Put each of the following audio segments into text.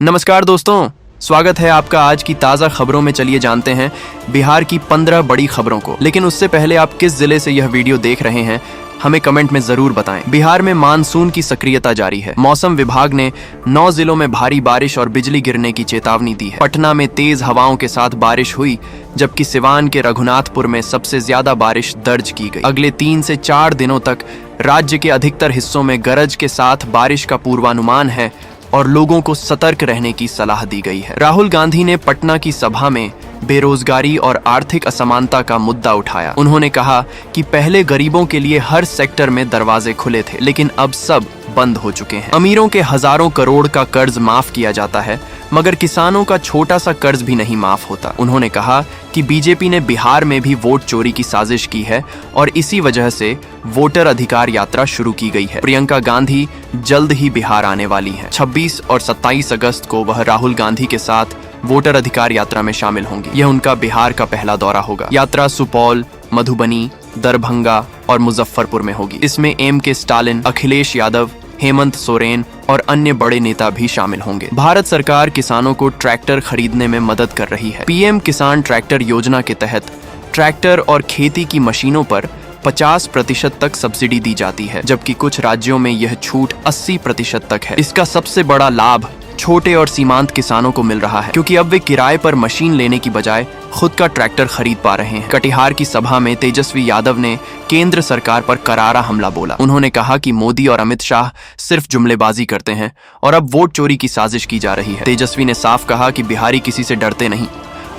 नमस्कार दोस्तों, स्वागत है आपका आज की ताज़ा खबरों में। चलिए जानते हैं बिहार की 15 बड़ी खबरों को। लेकिन उससे पहले आप किस जिले से यह वीडियो देख रहे हैं हमें कमेंट में जरूर बताएं। बिहार में मानसून की सक्रियता जारी है। मौसम विभाग ने 9 जिलों में भारी बारिश और बिजली गिरने की चेतावनी दी है। पटना में तेज हवाओं के साथ बारिश हुई, जबकि सिवान के रघुनाथपुर में सबसे ज्यादा बारिश दर्ज की गई। अगले 3 से 4 दिनों तक राज्य के अधिकतर हिस्सों में गरज के साथ बारिश का पूर्वानुमान है और लोगों को सतर्क रहने की सलाह दी गई है। राहुल गांधी ने पटना की सभा में बेरोजगारी और आर्थिक असमानता का मुद्दा उठाया। उन्होंने कहा कि पहले गरीबों के लिए हर सेक्टर में दरवाजे खुले थे, लेकिन अब सब बंद हो चुके हैं। अमीरों के हजारों करोड़ का कर्ज माफ किया जाता है, मगर किसानों का छोटा सा कर्ज भी नहीं माफ होता। उन्होंने कहा कि बीजेपी ने बिहार में भी वोट चोरी की साजिश की है और इसी वजह से वोटर अधिकार यात्रा शुरू की गई है। प्रियंका गांधी जल्द ही बिहार आने वाली हैं। 26 और 27 अगस्त को वह राहुल गांधी के साथ वोटर अधिकार यात्रा में शामिल होंगी। यह उनका बिहार का पहला दौरा होगा। यात्रा सुपौल, मधुबनी, दरभंगा और मुजफ्फरपुर में होगी। इसमें MK स्टालिन, अखिलेश यादव, हेमंत सोरेन और अन्य बड़े नेता भी शामिल होंगे। भारत सरकार किसानों को ट्रैक्टर खरीदने में मदद कर रही है। PM किसान ट्रैक्टर योजना के तहत ट्रैक्टर और खेती की मशीनों पर 50% तक सब्सिडी दी जाती है, जबकि कुछ राज्यों में यह छूट 80% तक है। इसका सबसे बड़ा लाभ छोटे और सीमांत किसानों को मिल रहा है, क्योंकि अब वे किराए पर मशीन लेने की बजाय खुद का ट्रैक्टर खरीद पा रहे हैं। कटिहार की सभा में तेजस्वी यादव ने केंद्र सरकार पर करारा हमला बोला। उन्होंने कहा कि मोदी और अमित शाह सिर्फ जुमलेबाजी करते हैं और अब वोट चोरी की साजिश की जा रही है। तेजस्वी ने साफ कहा कि बिहारी किसी से डरते नहीं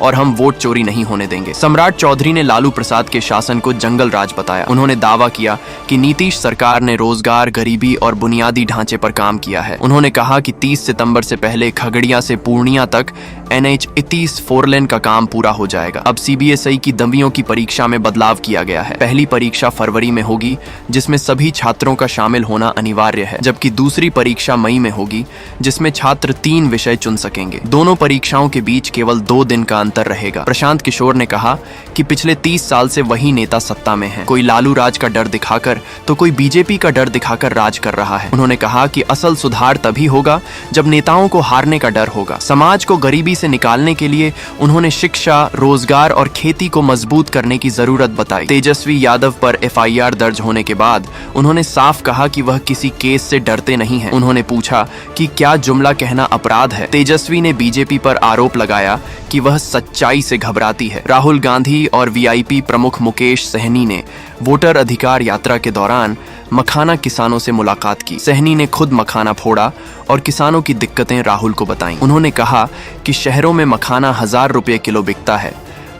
और हम वोट चोरी नहीं होने देंगे। सम्राट चौधरी ने लालू प्रसाद के शासन को जंगल राज बताया। उन्होंने दावा किया कि नीतीश सरकार ने रोजगार, गरीबी और बुनियादी ढांचे पर काम किया है। उन्होंने कहा कि 30 सितंबर से पहले खगड़िया से पूर्णिया तक NH 31 4 लेन का काम पूरा हो जाएगा। अब CBSE की 10वीं की परीक्षा में बदलाव किया गया है। पहली परीक्षा फरवरी में होगी, जिसमें सभी छात्रों का शामिल होना अनिवार्य है, जबकि दूसरी परीक्षा मई में होगी, जिसमें छात्र 3 विषय चुन सकेंगे। दोनों परीक्षाओं के बीच केवल 2 दिन का अंतर रहेगा। प्रशांत किशोर ने कहा कि पिछले 30 साल से वही नेता सत्ता में है। कोई लालू राज का डर दिखाकर तो कोई बीजेपी का डर दिखाकर राज कर रहा है। उन्होंने कहा कि असल सुधार तभी होगा जब नेताओं को हारने का डर होगा। समाज को गरीबी से निकालने के लिए उन्होंने शिक्षा, रोजगार और खेती को मजबूत करने की जरूरत बताई। तेजस्वी यादव पर FIR दर्ज होने के बाद उन्होंने साफ कहा कि वह किसी केस से डरते नहीं हैं। उन्होंने पूछा कि क्या जुमला कहना अपराध है। तेजस्वी ने बीजेपी पर आरोप लगाया कि वह सच्चाई से घबराती है। राहुल गांधी और VIP प्रमुख मुकेश सहनी ने वोटर अधिकार यात्रा के दौरान मखाना किसानों से मुलाकात की। सहनी ने खुद मखाना फोड़ा और किसानों की दिक्कतें राहुल को बताईं। उन्होंने कहा कि शहरों में मखाना 1000 रुपये किलो बिकता है,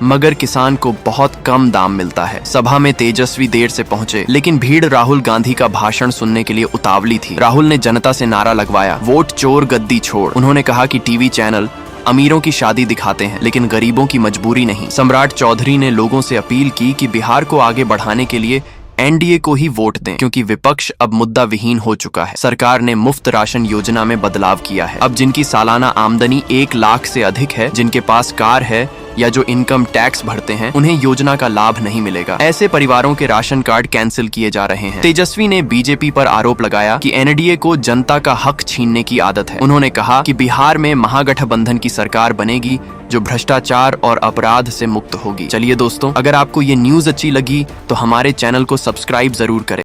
मगर किसान को बहुत कम दाम मिलता है। सभा में तेजस्वी देर से पहुंचे, लेकिन भीड़ राहुल गांधी का भाषण सुनने के लिए उतावली थी। राहुल ने जनता से नारा लगवाया, वोट चोर गद्दी छोड़। उन्होंने कहा कि टीवी चैनल अमीरों की शादी दिखाते हैं, लेकिन गरीबों की मजबूरी नहीं। सम्राट चौधरी ने लोगों से अपील की कि बिहार को आगे बढ़ाने के लिए NDA को ही वोट दें, क्योंकि विपक्ष अब मुद्दा विहीन हो चुका है। सरकार ने मुफ्त राशन योजना में बदलाव किया है। अब जिनकी सालाना आमदनी 1 लाख से अधिक है, जिनके पास कार है या जो इनकम टैक्स भरते हैं, उन्हें योजना का लाभ नहीं मिलेगा। ऐसे परिवारों के राशन कार्ड कैंसिल किए जा रहे हैं। तेजस्वी ने बीजेपी पर आरोप लगाया कि NDA को जनता का हक छीनने की आदत है। उन्होंने कहा कि बिहार में महागठबंधन की सरकार बनेगी जो भ्रष्टाचार और अपराध से मुक्त होगी। चलिए दोस्तों, अगर आपको ये न्यूज अच्छी लगी तो हमारे चैनल को सब्सक्राइब जरूर करें।